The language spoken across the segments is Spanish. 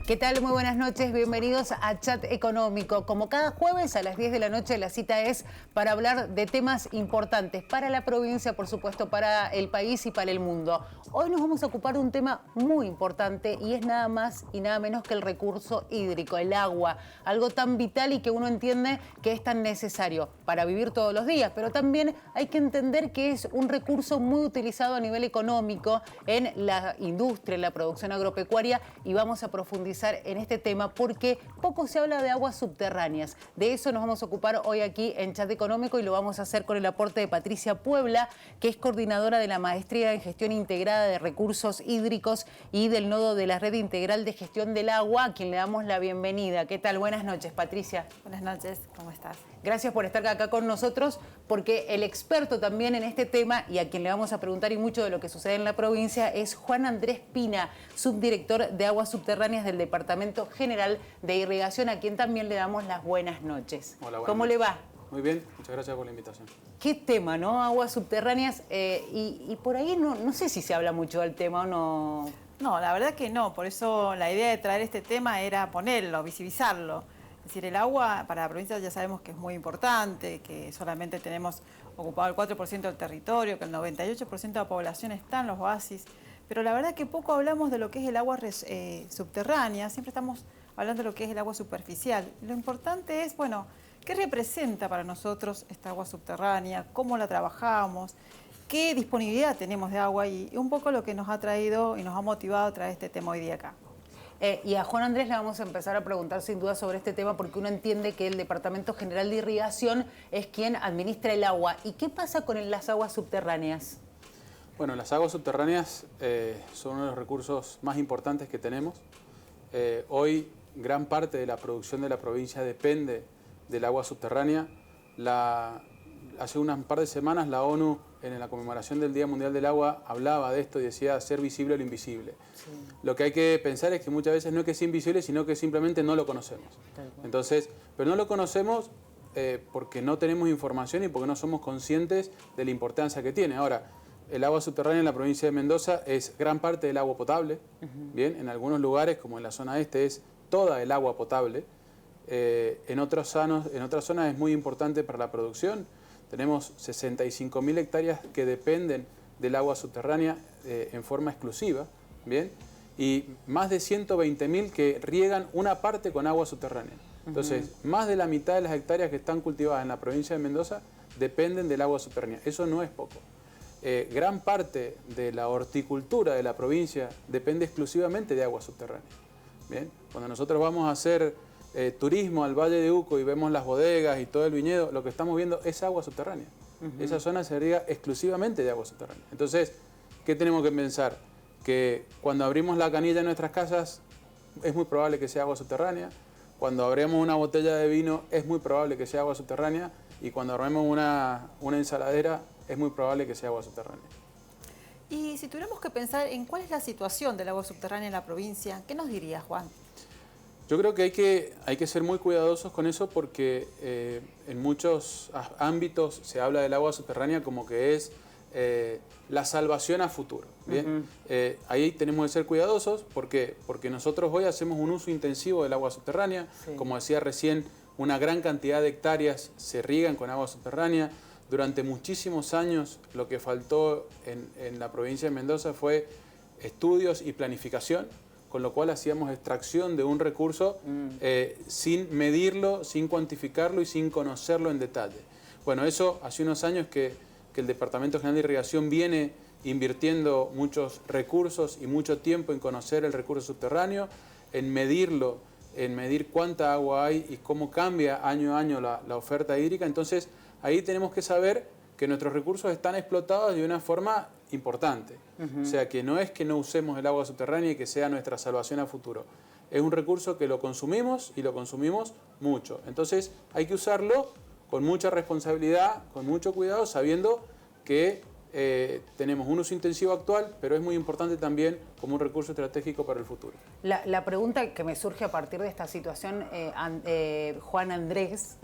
¿Qué tal? Muy buenas noches, bienvenidos a Chat Económico. Como cada jueves a las 10 de la noche la cita es para hablar de temas importantes para la provincia, por supuesto, para el país y para el mundo. Hoy nos vamos a ocupar de un tema muy importante y es nada más y nada menos que el recurso hídrico, el agua. Algo tan vital y que uno entiende que es tan necesario para vivir todos los días, pero también hay que entender que es un recurso muy utilizado a nivel económico en la industria, en la producción agropecuaria, y vamos a profundizar en este tema porque poco se habla de aguas subterráneas. De eso nos vamos a ocupar hoy aquí en Chat Económico y lo vamos a hacer con el aporte de Patricia Puebla, que es coordinadora de la Maestría en Gestión Integrada de Recursos Hídricos y del Nodo de la Red Integral de Gestión del Agua, a quien le damos la bienvenida. ¿Qué tal? Buenas noches, Patricia. Buenas noches, ¿cómo estás? Gracias por estar acá con nosotros, porque el experto también en este tema y a quien le vamos a preguntar y mucho de lo que sucede en la provincia es Juan Andrés Pina, subdirector de Aguas Subterráneas del Departamento General de Irrigación, a quien también le damos las buenas noches. Hola, buenas ¿Cómo noches. le va? Muy bien, muchas gracias por la invitación. Qué tema, ¿no? Aguas subterráneas, y por ahí no sé si se habla mucho del tema o no. No, la verdad que no, por eso la idea de traer este tema era ponerlo, visibilizarlo. Es decir, el agua para la provincia ya sabemos que es muy importante, que solamente tenemos ocupado el 4% del territorio, que el 98% de la población está en los oasis, pero la verdad que poco hablamos de lo que es el agua subterránea, siempre estamos hablando de lo que es el agua superficial. Lo importante es, bueno, ¿qué representa para nosotros esta agua subterránea? ¿Cómo la trabajamos? ¿Qué disponibilidad tenemos de agua? Y un poco lo que nos ha traído y nos ha motivado a traer este tema hoy día acá. Y a Juan Andrés le vamos a empezar a preguntar sin duda sobre este tema porque uno entiende que el Departamento General de Irrigación es quien administra el agua. ¿Y qué pasa con las aguas subterráneas? Bueno, las aguas subterráneas son uno de los recursos más importantes que tenemos. Hoy gran parte de la producción de la provincia depende del agua subterránea. Hace unas par de semanas la ONU, en la conmemoración del Día Mundial del Agua, hablaba de esto y decía hacer visible lo invisible. Sí. Lo que hay que pensar es que muchas veces no es que sea invisible, sino que simplemente no lo conocemos. Entonces, pero no lo conocemos porque no tenemos información y porque no somos conscientes de la importancia que tiene. Ahora, el agua subterránea en la provincia de Mendoza es gran parte del agua potable. Bien, en algunos lugares, como en la zona este, es toda el agua potable. En otras zonas es muy importante para la producción. Tenemos 65.000 hectáreas que dependen del agua subterránea en forma exclusiva, ¿bien? Y más de 120.000 que riegan una parte con agua subterránea. Entonces, más de la mitad de las hectáreas que están cultivadas en la provincia de Mendoza dependen del agua subterránea. Eso no es poco. Gran parte de la horticultura de la provincia depende exclusivamente de agua subterránea, ¿bien? Cuando nosotros vamos a hacer turismo al Valle de Uco y vemos las bodegas y todo el viñedo, lo que estamos viendo es agua subterránea. Esa zona se riega exclusivamente de agua subterránea. Entonces, ¿qué tenemos que pensar? Que cuando abrimos la canilla en nuestras casas es muy probable que sea agua subterránea, cuando abrimos una botella de vino es muy probable que sea agua subterránea y cuando abrimos una ensaladera es muy probable que sea agua subterránea. Y si tuviéramos que pensar en cuál es la situación del agua subterránea en la provincia, ¿qué nos diría, Juan? Yo creo que hay que ser muy cuidadosos con eso porque en muchos ámbitos se habla del agua subterránea como que es la salvación a futuro. ¿Bien? Ahí tenemos que ser cuidadosos porque nosotros hoy hacemos un uso intensivo del agua subterránea. Sí. Como decía recién, una gran cantidad de hectáreas se riegan con agua subterránea. Durante muchísimos años lo que faltó en la provincia de Mendoza fue estudios y planificación, con lo cual hacíamos extracción de un recurso sin medirlo, sin cuantificarlo y sin conocerlo en detalle. Bueno, eso hace unos años que el Departamento General de Irrigación viene invirtiendo muchos recursos y mucho tiempo en conocer el recurso subterráneo, en medirlo, en medir cuánta agua hay y cómo cambia año a año la oferta hídrica. Entonces, ahí tenemos que saber que nuestros recursos están explotados de una forma importante. O sea, que no es que no usemos el agua subterránea y que sea nuestra salvación a futuro. Es un recurso que lo consumimos y lo consumimos mucho. Entonces, hay que usarlo con mucha responsabilidad, con mucho cuidado, sabiendo que tenemos un uso intensivo actual, pero es muy importante también como un recurso estratégico para el futuro. La pregunta que me surge a partir de esta situación, Juan Andrés,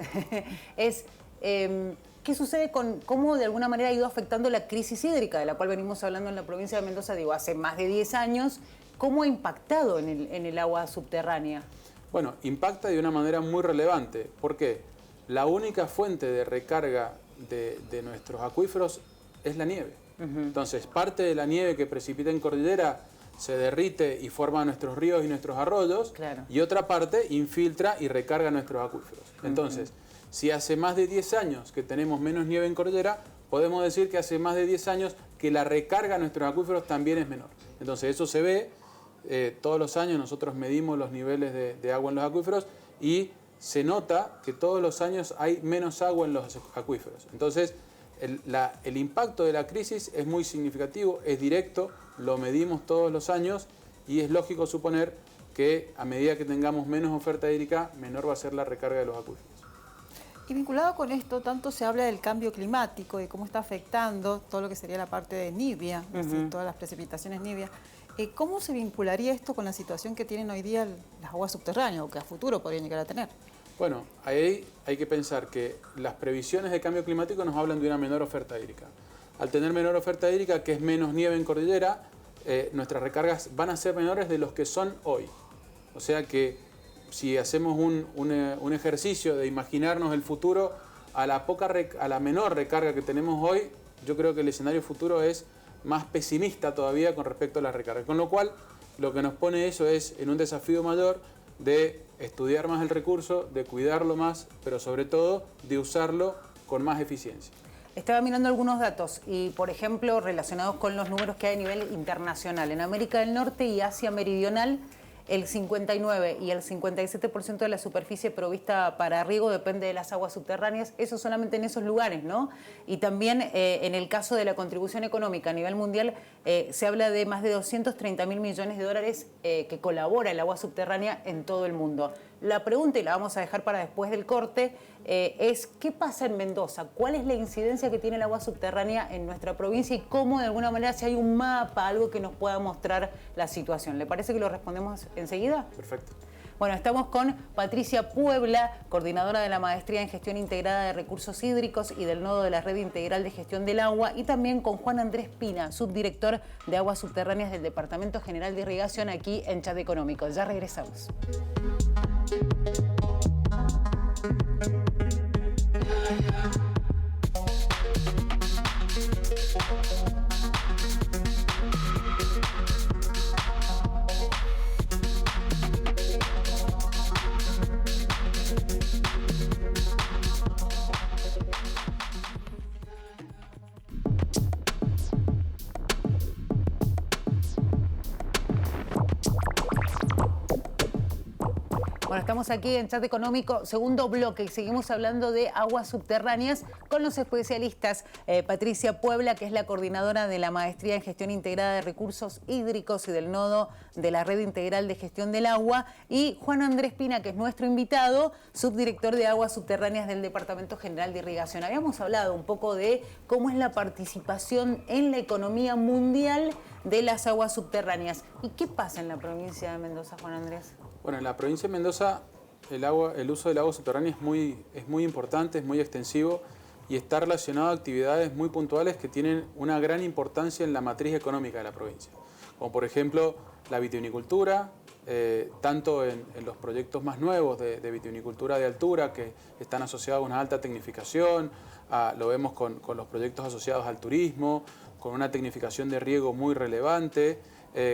es ¿qué sucede con cómo de alguna manera ha ido afectando la crisis hídrica de la cual venimos hablando en la provincia de Mendoza, digo, hace más de 10 años? ¿cómo ha impactado en el agua subterránea? Bueno, impacta de una manera muy relevante. ¿Por qué? La única fuente de recarga de nuestros acuíferos es la nieve. Entonces, parte de la nieve que precipita en cordillera se derrite y forma nuestros ríos y nuestros arroyos, claro, y otra parte infiltra y recarga nuestros acuíferos. Entonces, si hace más de 10 años que tenemos menos nieve en cordillera, podemos decir que hace más de 10 años que la recarga de nuestros acuíferos también es menor. Entonces, eso se ve, todos los años nosotros medimos los niveles de agua en los acuíferos y se nota que todos los años hay menos agua en los acuíferos. Entonces, el impacto de la crisis es muy significativo, es directo, lo medimos todos los años y es lógico suponer que a medida que tengamos menos oferta hídrica, menor va a ser la recarga de los acuíferos. Y vinculado con esto, tanto se habla del cambio climático, de cómo está afectando todo lo que sería la parte de Nibia, es decir, todas las precipitaciones Nibia. ¿Cómo se vincularía esto con la situación que tienen hoy día las aguas subterráneas o que a futuro podrían llegar a tener? Bueno, ahí hay que pensar que las previsiones de cambio climático nos hablan de una menor oferta hídrica. Al tener menor oferta hídrica, que es menos nieve en cordillera, nuestras recargas van a ser menores de los que son hoy. O sea que si hacemos un ejercicio de imaginarnos el futuro, a la menor recarga que tenemos hoy, yo creo que el escenario futuro es más pesimista todavía con respecto a la recarga. Con lo cual, lo que nos pone eso es en un desafío mayor de estudiar más el recurso, de cuidarlo más, pero sobre todo de usarlo con más eficiencia. Estaba mirando algunos datos y, por ejemplo, relacionados con los números que hay a nivel internacional. En América del Norte y Asia Meridional, el 59 y el 57% de la superficie provista para riego depende de las aguas subterráneas, eso solamente en esos lugares, ¿no? Y también en el caso de la contribución económica a nivel mundial, se habla de más de 230.000 millones de dólares que colabora el agua subterránea en todo el mundo. La pregunta, y la vamos a dejar para después del corte, es ¿qué pasa en Mendoza? ¿Cuál es la incidencia que tiene el agua subterránea en nuestra provincia y cómo, de alguna manera, si hay un mapa, algo que nos pueda mostrar la situación? ¿Le parece que lo respondemos enseguida? Perfecto. Bueno, estamos con Patricia Puebla, coordinadora de la Maestría en Gestión Integrada de Recursos Hídricos y del Nodo de la Red Integral de Gestión del Agua, y también con Juan Andrés Pina, subdirector de Aguas Subterráneas del Departamento General de Irrigación, aquí en Chat Económico. Ya regresamos. Bueno, estamos aquí en Chat Económico, segundo bloque, y seguimos hablando de aguas subterráneas con los especialistas. Patricia Puebla, que es la coordinadora de la Maestría en Gestión Integrada de Recursos Hídricos y del Nodo de la Red Integral de Gestión del Agua, y Juan Andrés Pina, que es nuestro invitado, subdirector de Aguas Subterráneas del Departamento General de Irrigación. Habíamos hablado un poco de cómo es la participación en la economía mundial de las aguas subterráneas. ¿Y qué pasa en la provincia de Mendoza, Juan Andrés? Bueno, en la provincia de Mendoza el uso del agua subterránea es muy importante, es muy extensivo y está relacionado a actividades muy puntuales que tienen una gran importancia en la matriz económica de la provincia. Como por ejemplo la vitivinicultura, tanto en los proyectos más nuevos de vitivinicultura de altura que están asociados a una alta tecnificación, lo vemos con los proyectos asociados al turismo, con una tecnificación de riego muy relevante,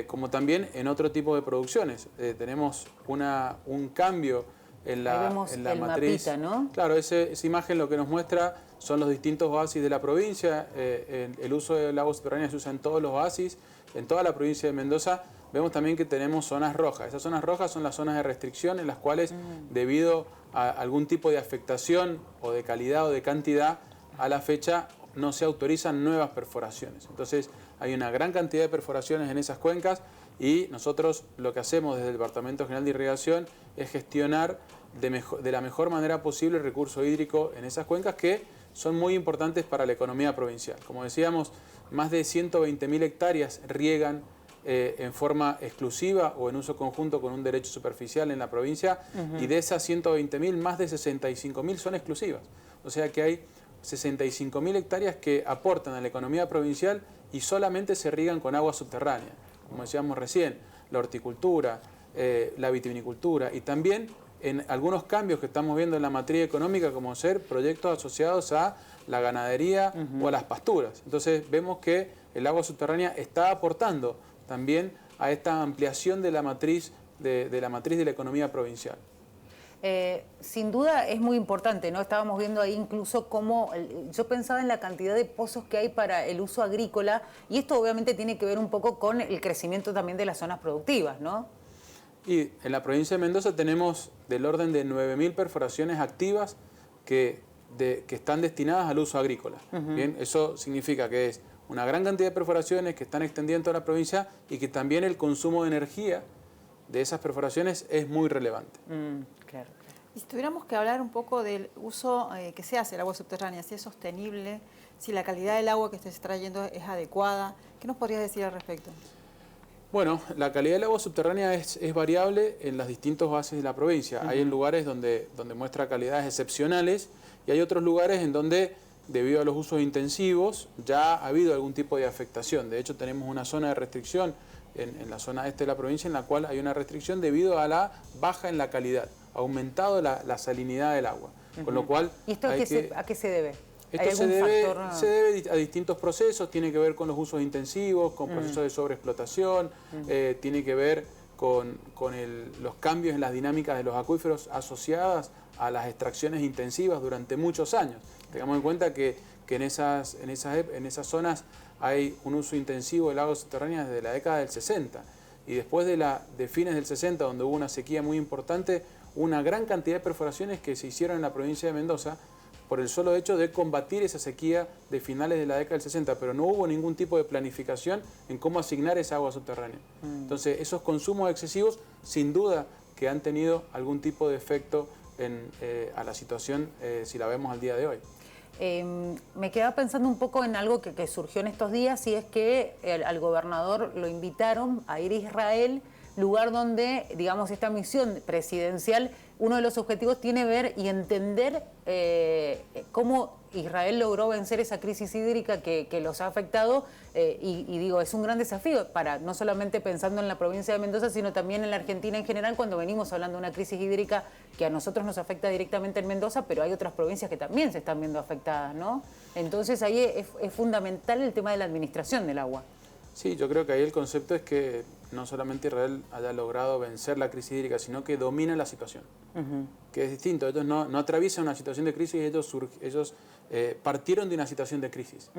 como también en otro tipo de producciones. Tenemos un cambio en la matriz. Mapita, ¿no? Claro, esa imagen lo que nos muestra son los distintos oasis de la provincia. El uso del agua subterránea se usa en todos los oasis, en toda la provincia de Mendoza. Vemos también que tenemos zonas rojas. Esas zonas rojas son las zonas de restricción en las cuales, debido a algún tipo de afectación o de calidad o de cantidad, a la fecha no se autorizan nuevas perforaciones. Entonces hay una gran cantidad de perforaciones en esas cuencas y nosotros lo que hacemos desde el Departamento General de Irrigación es gestionar de la mejor manera posible el recurso hídrico en esas cuencas que son muy importantes para la economía provincial. Como decíamos, más de 120.000 hectáreas riegan en forma exclusiva o en uso conjunto con un derecho superficial en la provincia, y de esas 120.000, más de 65.000 son exclusivas. O sea que hay 65.000 hectáreas que aportan a la economía provincial y solamente se riegan con agua subterránea. Como decíamos recién, la horticultura, la vitivinicultura y también en algunos cambios que estamos viendo en la matriz económica, como ser proyectos asociados a la ganadería o a las pasturas. Entonces vemos que el agua subterránea está aportando también a esta ampliación de la matriz de la economía provincial. Sin duda es muy importante, ¿no? Estábamos viendo ahí incluso cómo, yo pensaba en la cantidad de pozos que hay para el uso agrícola, y esto obviamente tiene que ver un poco con el crecimiento también de las zonas productivas, ¿no? Y en la provincia de Mendoza tenemos del orden de 9.000 perforaciones activas que están destinadas al uso agrícola. Bien, eso significa que es una gran cantidad de perforaciones que están extendiendo toda la provincia y que también el consumo de energía de esas perforaciones es muy relevante. Claro. Y si tuviéramos que hablar un poco del uso que se hace del agua subterránea, si es sostenible, si la calidad del agua que se está extrayendo es adecuada, ¿qué nos podrías decir al respecto? Bueno, la calidad del agua subterránea es variable en las distintas bases de la provincia. Hay lugares donde muestra calidades excepcionales y hay otros lugares en donde, debido a los usos intensivos, ya ha habido algún tipo de afectación. De hecho, tenemos una zona de restricción en la zona este de la provincia en la cual hay una restricción debido a la baja en la calidad, ha aumentado la salinidad del agua. Con lo cual, ¿Y esto a qué se debe? Esto se debe a distintos procesos, tiene que ver con los usos intensivos, con procesos de sobreexplotación, tiene que ver con los cambios en las dinámicas de los acuíferos asociadas a las extracciones intensivas durante muchos años. Tengamos en cuenta que en esas zonas hay un uso intensivo del agua subterránea desde la década del 60 y después de fines del 60, donde hubo una sequía muy importante, una gran cantidad de perforaciones que se hicieron en la provincia de Mendoza por el solo hecho de combatir esa sequía de finales de la década del 60, pero no hubo ningún tipo de planificación en cómo asignar esa agua subterránea. Entonces, esos consumos excesivos, sin duda, que han tenido algún tipo de efecto a la situación si la vemos al día de hoy. Me quedaba pensando un poco en algo que surgió en estos días, y es que al gobernador lo invitaron a ir a Israel, lugar donde, digamos, esta misión presidencial, uno de los objetivos tiene ver y entender cómo Israel logró vencer esa crisis hídrica que los ha afectado, y digo, es un gran desafío para no solamente pensando en la provincia de Mendoza, sino también en la Argentina en general, cuando venimos hablando de una crisis hídrica que a nosotros nos afecta directamente en Mendoza, pero hay otras provincias que también se están viendo afectadas, ¿no? Entonces ahí es fundamental el tema de la administración del agua. Sí, yo creo que ahí el concepto es que no solamente Israel haya logrado vencer la crisis hídrica, sino que domina la situación, que es distinto. Ellos no atraviesan una situación de crisis, ellos partieron de una situación de crisis.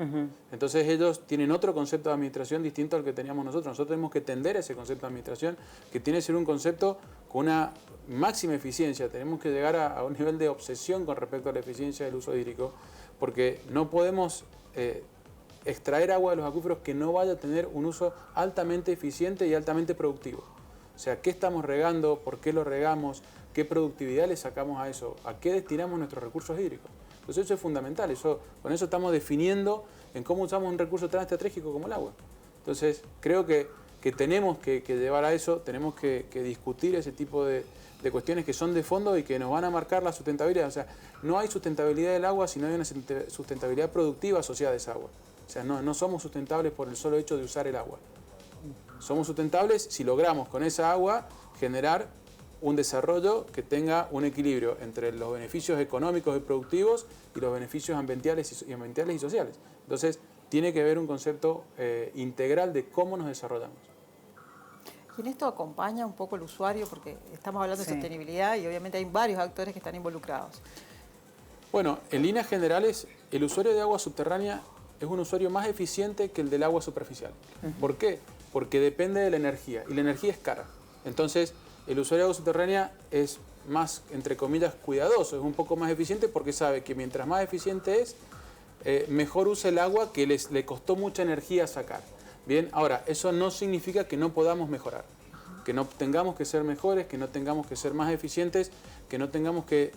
Entonces ellos tienen otro concepto de administración distinto al que teníamos nosotros. Nosotros tenemos que tender a ese concepto de administración, que tiene que ser un concepto con una máxima eficiencia. Tenemos que llegar a un nivel de obsesión con respecto a la eficiencia del uso hídrico, porque no podemos extraer agua de los acuíferos que no vaya a tener un uso altamente eficiente y altamente productivo. O sea, ¿qué estamos regando? ¿Por qué lo regamos? ¿Qué productividad le sacamos a eso? ¿A qué destinamos nuestros recursos hídricos? Entonces eso es fundamental. Con eso estamos definiendo en cómo usamos un recurso tan estratégico como el agua. Entonces creo que tenemos que llevar a eso, tenemos que discutir ese tipo de cuestiones que son de fondo y que nos van a marcar la sustentabilidad. O sea, no hay sustentabilidad del agua si no hay una sustentabilidad productiva asociada a esa agua. O sea, no somos sustentables por el solo hecho de usar el agua. Somos sustentables si logramos con esa agua generar un desarrollo que tenga un equilibrio entre los beneficios económicos y productivos y los beneficios ambientales y sociales. Entonces, tiene que haber un concepto integral de cómo nos desarrollamos. Y en esto acompaña un poco el usuario, porque estamos hablando de sostenibilidad y obviamente hay varios actores que están involucrados. Bueno, en líneas generales, el usuario de agua subterránea es un usuario más eficiente que el del agua superficial. ¿Por qué? Porque depende de la energía, y la energía es cara. Entonces, el usuario de agua subterránea es más, entre comillas, cuidadoso, es un poco más eficiente porque sabe que mientras más eficiente es, mejor usa el agua que le costó mucha energía sacar. Bien, ahora, eso no significa que no podamos mejorar, que no tengamos que ser mejores, que no tengamos que ser más eficientes, que no tengamos que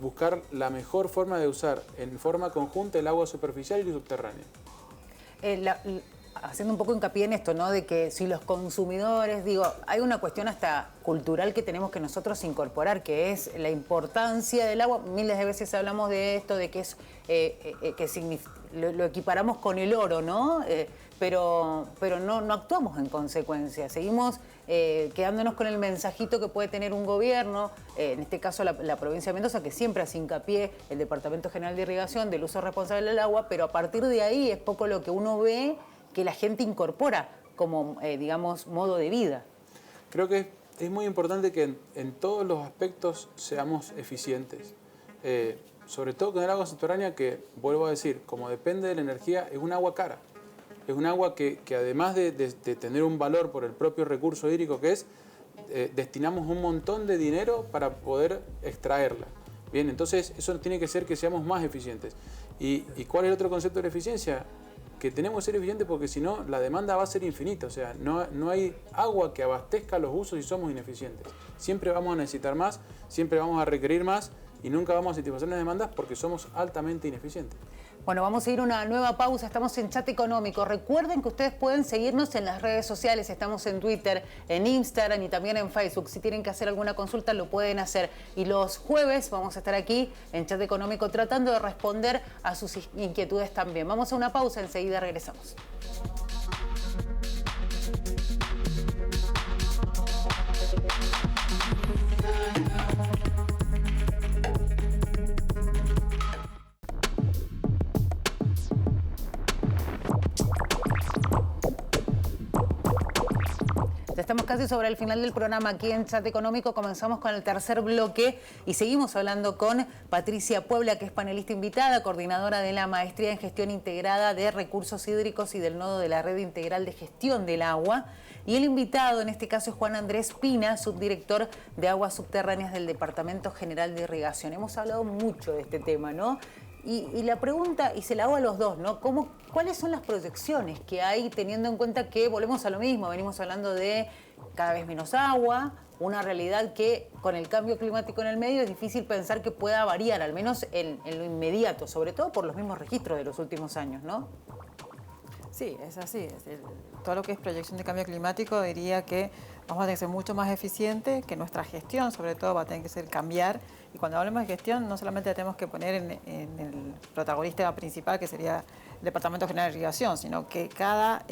buscar la mejor forma de usar en forma conjunta el agua superficial y subterránea. Haciendo un poco hincapié en esto, ¿no? De que si los consumidores, hay una cuestión hasta cultural que tenemos que nosotros incorporar, que es la importancia del agua. Miles de veces hablamos de esto, de que lo equiparamos con el oro, ¿no? pero no actuamos en consecuencia. Seguimos quedándonos con el mensajito que puede tener un gobierno, en este caso la provincia de Mendoza, que siempre hace hincapié el Departamento General de Irrigación del uso responsable del agua, pero a partir de ahí es poco lo que uno ve que la gente incorpora como, digamos, modo de vida. Creo que es muy importante que en todos los aspectos seamos eficientes. Sobre todo con el agua subterránea, que, vuelvo a decir, como depende de la energía, es un agua cara. Es un agua que además de tener un valor por el propio recurso hídrico que es, destinamos un montón de dinero para poder extraerla. Bien, entonces eso tiene que ser que seamos más eficientes. ¿Y cuál es el otro concepto de la eficiencia? Que tenemos que ser eficientes porque si no, la demanda va a ser infinita. O sea, no hay agua que abastezca los usos si somos ineficientes. Siempre vamos a necesitar más, siempre vamos a requerir más y nunca vamos a satisfacer las demandas porque somos altamente ineficientes. Bueno, vamos a ir a una nueva pausa. Estamos en Chat Económico. Recuerden que ustedes pueden seguirnos en las redes sociales. Estamos en Twitter, en Instagram y también en Facebook. Si tienen que hacer alguna consulta, lo pueden hacer. Y los jueves vamos a estar aquí en Chat Económico tratando de responder a sus inquietudes también. Vamos a una pausa, enseguida regresamos. Ya estamos casi sobre el final del programa aquí en Chat Económico. Comenzamos con el tercer bloque y seguimos hablando con Patricia Puebla, que es panelista invitada, coordinadora de la Maestría en Gestión Integrada de Recursos Hídricos y del Nodo de la Red Integral de Gestión del Agua. Y el invitado en este caso es Juan Andrés Pina, subdirector de Aguas Subterráneas del Departamento General de Irrigación. Hemos hablado mucho de este tema, ¿no? Y la pregunta, y se la hago a los dos, ¿no? ¿Cuáles son las proyecciones que hay teniendo en cuenta que volvemos a lo mismo? Venimos hablando de cada vez menos agua, una realidad que con el cambio climático en el medio es difícil pensar que pueda variar, al menos en lo inmediato, sobre todo por los mismos registros de los últimos años, ¿no? Sí, es así. Todo lo que es proyección de cambio climático diría que vamos a tener que ser mucho más eficientes, que nuestra gestión sobre todo va a tener que ser cambiar. Y cuando hablemos de gestión no solamente la tenemos que poner en el protagonista principal, que sería el Departamento General de Irrigación, sino que cada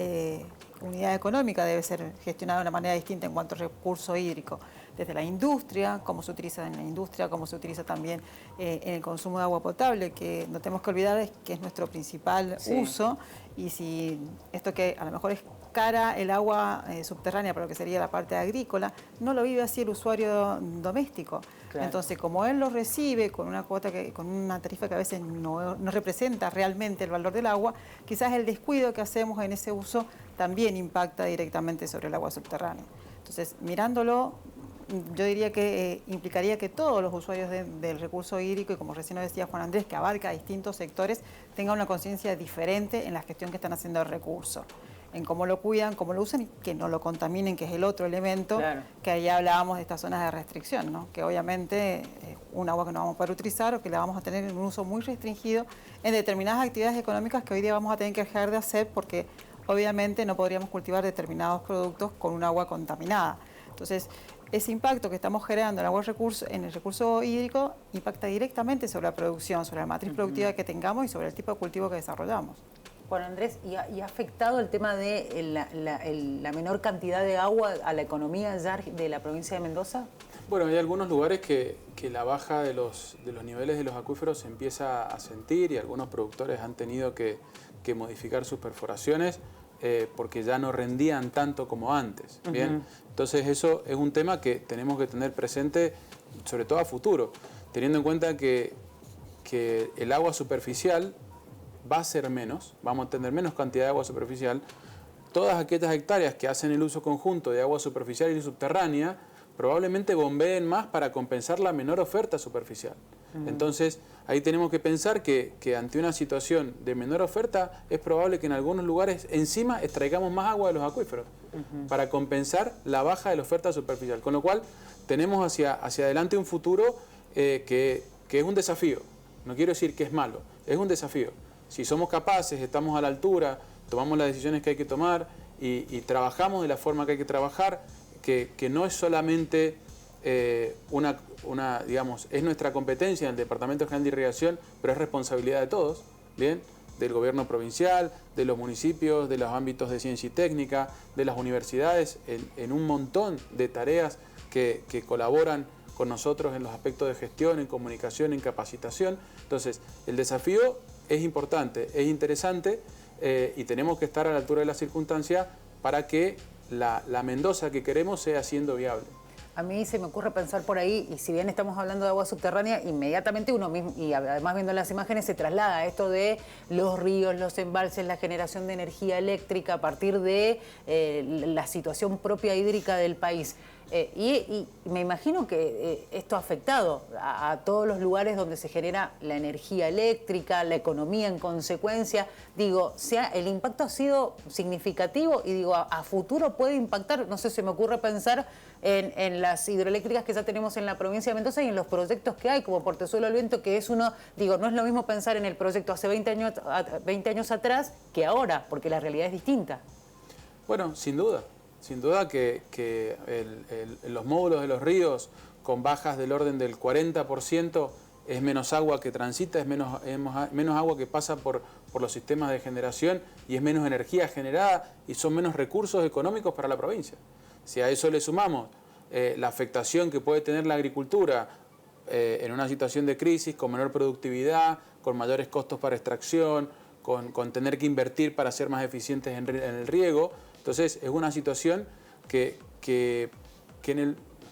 unidad económica debe ser gestionada de una manera distinta en cuanto a recurso hídrico. Desde la industria, cómo se utiliza en la industria, cómo se utiliza también en el consumo de agua potable, que no tenemos que olvidar es que es nuestro principal uso. Y si esto que a lo mejor es cara el agua subterránea, pero que sería la parte agrícola, no lo vive así el usuario doméstico. Claro. Entonces, como él lo recibe con una cuota, con una tarifa que a veces no representa realmente el valor del agua, quizás el descuido que hacemos en ese uso también impacta directamente sobre el agua subterránea. Entonces, mirándolo, yo diría que implicaría que todos los usuarios del recurso hídrico, y como recién nos decía Juan Andrés, que abarca distintos sectores, tengan una conciencia diferente en la gestión que están haciendo del recurso, en cómo lo cuidan, cómo lo usan y que no lo contaminen, que es el otro elemento, claro, que ahí hablábamos de estas zonas de restricción, ¿no? Que obviamente es un agua que no vamos a poder utilizar o que la vamos a tener en un uso muy restringido en determinadas actividades económicas que hoy día vamos a tener que dejar de hacer porque obviamente no podríamos cultivar determinados productos con un agua contaminada. Entonces, ese impacto que estamos generando en el recurso hídrico impacta directamente sobre la producción, sobre la matriz productiva que tengamos y sobre el tipo de cultivo que desarrollamos. Juan Andrés, ¿y ha afectado el tema de la menor cantidad de agua a la economía ya de la provincia de Mendoza? Bueno, hay algunos lugares que la baja de los niveles de los acuíferos se empieza a sentir y algunos productores han tenido que modificar sus perforaciones porque ya no rendían tanto como antes. ¿Bien? Entonces eso es un tema que tenemos que tener presente, sobre todo a futuro, teniendo en cuenta que el agua superficial va a ser menos, vamos a tener menos cantidad de agua superficial. Todas aquellas hectáreas que hacen el uso conjunto de agua superficial y subterránea probablemente bombeen más para compensar la menor oferta superficial. Entonces, ahí tenemos que pensar que ante una situación de menor oferta es probable que en algunos lugares encima extraigamos más agua de los acuíferos para compensar la baja de la oferta superficial. Con lo cual, tenemos hacia adelante un futuro que es un desafío. No quiero decir que es malo, es un desafío. Si somos capaces, estamos a la altura, tomamos las decisiones que hay que tomar y trabajamos de la forma que hay que trabajar, que no es solamente digamos, es nuestra competencia en el Departamento General de Irrigación, pero es responsabilidad de todos, ¿bien? del gobierno provincial, de los municipios, de los ámbitos de ciencia y técnica, de las universidades, en un montón de tareas que colaboran con nosotros en los aspectos de gestión, en comunicación, en capacitación. Entonces, el desafío es importante, es interesante y tenemos que estar a la altura de la circunstancia para que la Mendoza que queremos sea siendo viable. A mí se me ocurre pensar por ahí, y si bien estamos hablando de agua subterránea, inmediatamente uno mismo, y además viendo las imágenes, se traslada a esto de los ríos, los embalses, la generación de energía eléctrica a partir de la situación propia hídrica del país. Y me imagino que esto ha afectado a todos los lugares donde se genera la energía eléctrica, la economía en consecuencia. Digo, el impacto ha sido significativo y digo, a futuro puede impactar, no sé, se me ocurre pensar en las hidroeléctricas que ya tenemos en la provincia de Mendoza y en los proyectos que hay, como Portezuelo al Viento, que es uno, digo, no es lo mismo pensar en el proyecto hace 20 años atrás que ahora, porque la realidad es distinta. Bueno, sin duda que los módulos de los ríos con bajas del orden del 40% es menos agua que transita, es menos agua que pasa por los sistemas de generación y es menos energía generada y son menos recursos económicos para la provincia. Si a eso le sumamos la afectación que puede tener la agricultura en una situación de crisis, con menor productividad, con mayores costos para extracción, con tener que invertir para ser más eficientes en el riego, entonces es una situación que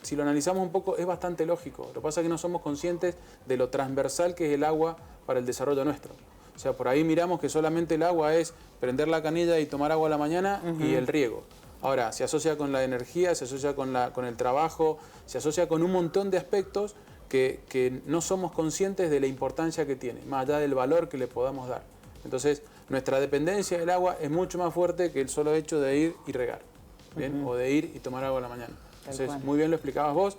si lo analizamos un poco es bastante lógico. Lo que pasa es que no somos conscientes de lo transversal que es el agua para el desarrollo nuestro. O sea, por ahí miramos que solamente el agua es prender la canilla y tomar agua a la mañana y el riego. Ahora, se asocia con la energía, se asocia con el trabajo, se asocia con un montón de aspectos que no somos conscientes de la importancia que tiene, más allá del valor que le podamos dar. Entonces, nuestra dependencia del agua es mucho más fuerte que el solo hecho de ir y regar, ¿bien? O de ir y tomar agua a la mañana. Entonces, muy bien lo explicabas vos,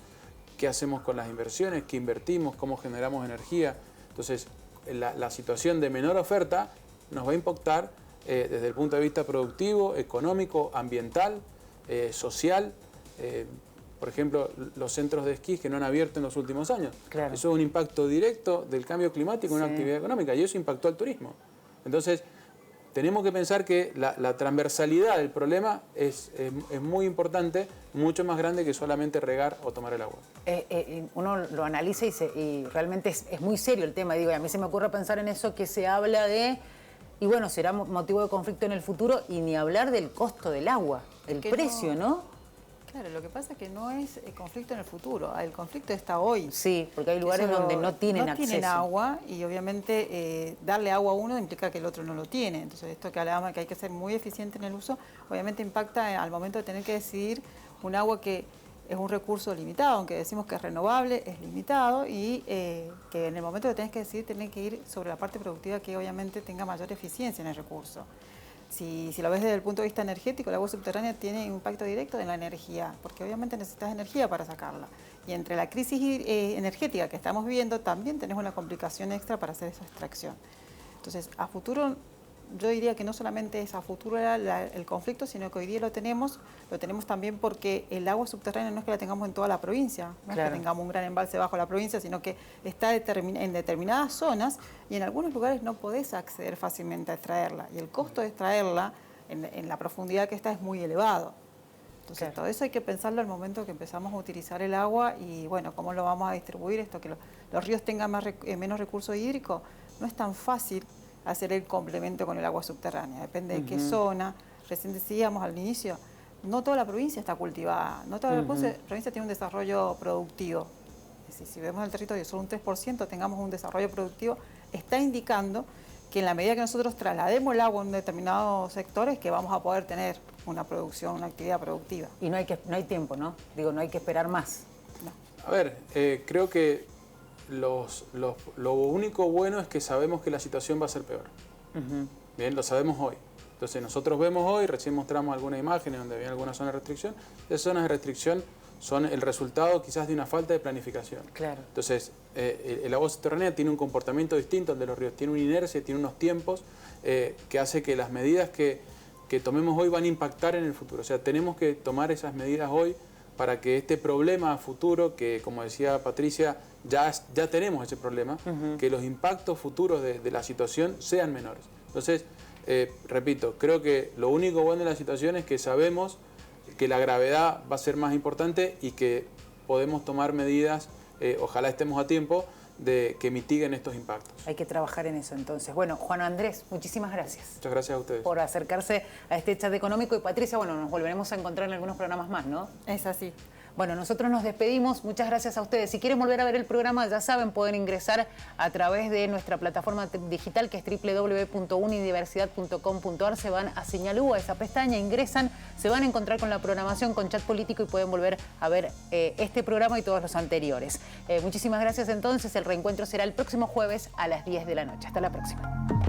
qué hacemos con las inversiones, qué invertimos, cómo generamos energía. Entonces, la situación de menor oferta nos va a impactar desde el punto de vista productivo, económico, ambiental, social. Por ejemplo, los centros de esquí que no han abierto en los últimos años. Claro. Eso es un impacto directo del cambio climático en una actividad económica y eso impactó al turismo. Entonces, tenemos que pensar que la transversalidad del problema es muy importante, mucho más grande que solamente regar o tomar el agua. Uno lo analiza y realmente es muy serio el tema. Digo, y a mí se me ocurre pensar en eso que se habla de, y bueno, será motivo de conflicto en el futuro, y ni hablar del costo del agua, el precio, ¿no? Claro, lo que pasa es que no es el conflicto en el futuro, el conflicto está hoy. Sí, porque hay lugares donde no tienen acceso. No tienen agua y obviamente darle agua a uno implica que el otro no lo tiene. Entonces esto que hablábamos que hay que ser muy eficiente en el uso, obviamente impacta al momento de tener que decidir un agua que es un recurso limitado, aunque decimos que es renovable, es limitado y que en el momento que tenés que decidir, tenés que ir sobre la parte productiva que obviamente tenga mayor eficiencia en el recurso. Si lo ves desde el punto de vista energético, el agua subterránea tiene impacto directo en la energía, porque obviamente necesitas energía para sacarla. Y entre la crisis energética que estamos viviendo, también tenemos una complicación extra para hacer esa extracción. Entonces, a futuro, yo diría que no solamente es a futuro el conflicto, sino que hoy día lo tenemos también porque el agua subterránea no es que la tengamos en toda la provincia, no es que tengamos un gran embalse bajo la provincia, sino que está en determinadas zonas y en algunos lugares no podés acceder fácilmente a extraerla. Y el costo de extraerla en la profundidad que está es muy elevado. Entonces, todo eso hay que pensarlo al momento que empezamos a utilizar el agua y, bueno, cómo lo vamos a distribuir, esto que los ríos tengan menos recurso hídrico, no es tan fácil hacer el complemento con el agua subterránea, depende de qué zona. Recién decíamos al inicio, no toda la provincia está cultivada, no toda la provincia tiene un desarrollo productivo. Es decir, si vemos el territorio solo un 3% tengamos un desarrollo productivo, está indicando que en la medida que nosotros traslademos el agua en determinados sectores, que vamos a poder tener una producción, una actividad productiva. Y no hay tiempo, ¿no? Digo, no hay que esperar más. No. A ver, creo que lo único bueno es que sabemos que la situación va a ser peor. Bien, lo sabemos hoy. Entonces nosotros vemos hoy, recién mostramos algunas imágenes donde había algunas zonas de restricción. Esas zonas de restricción son el resultado quizás de una falta de planificación. Claro. Entonces el agua subterránea tiene un comportamiento distinto al de los ríos, tiene una inercia, tiene unos tiempos que hace que las medidas que tomemos hoy van a impactar en el futuro. O sea, tenemos que tomar esas medidas hoy para que este problema a futuro, que como decía Patricia, ya tenemos ese problema, que los impactos futuros de la situación sean menores. Entonces, repito, creo que lo único bueno de la situación es que sabemos que la gravedad va a ser más importante y que podemos tomar medidas, ojalá estemos a tiempo, de que mitiguen estos impactos. Hay que trabajar en eso entonces. Bueno, Juan Andrés, muchísimas gracias. Muchas gracias a ustedes. Por acercarse a este chat económico. Y Patricia, bueno, nos volveremos a encontrar en algunos programas más, ¿no? Es así. Bueno, nosotros nos despedimos. Muchas gracias a ustedes. Si quieren volver a ver el programa, ya saben, pueden ingresar a través de nuestra plataforma digital, que es www.unidiversidad.com.ar. Se van a Señal U, a esa pestaña, ingresan, se van a encontrar con la programación, con chat político, y pueden volver a ver este programa y todos los anteriores. Muchísimas gracias entonces. El reencuentro será el próximo jueves a las 10 de la noche. Hasta la próxima.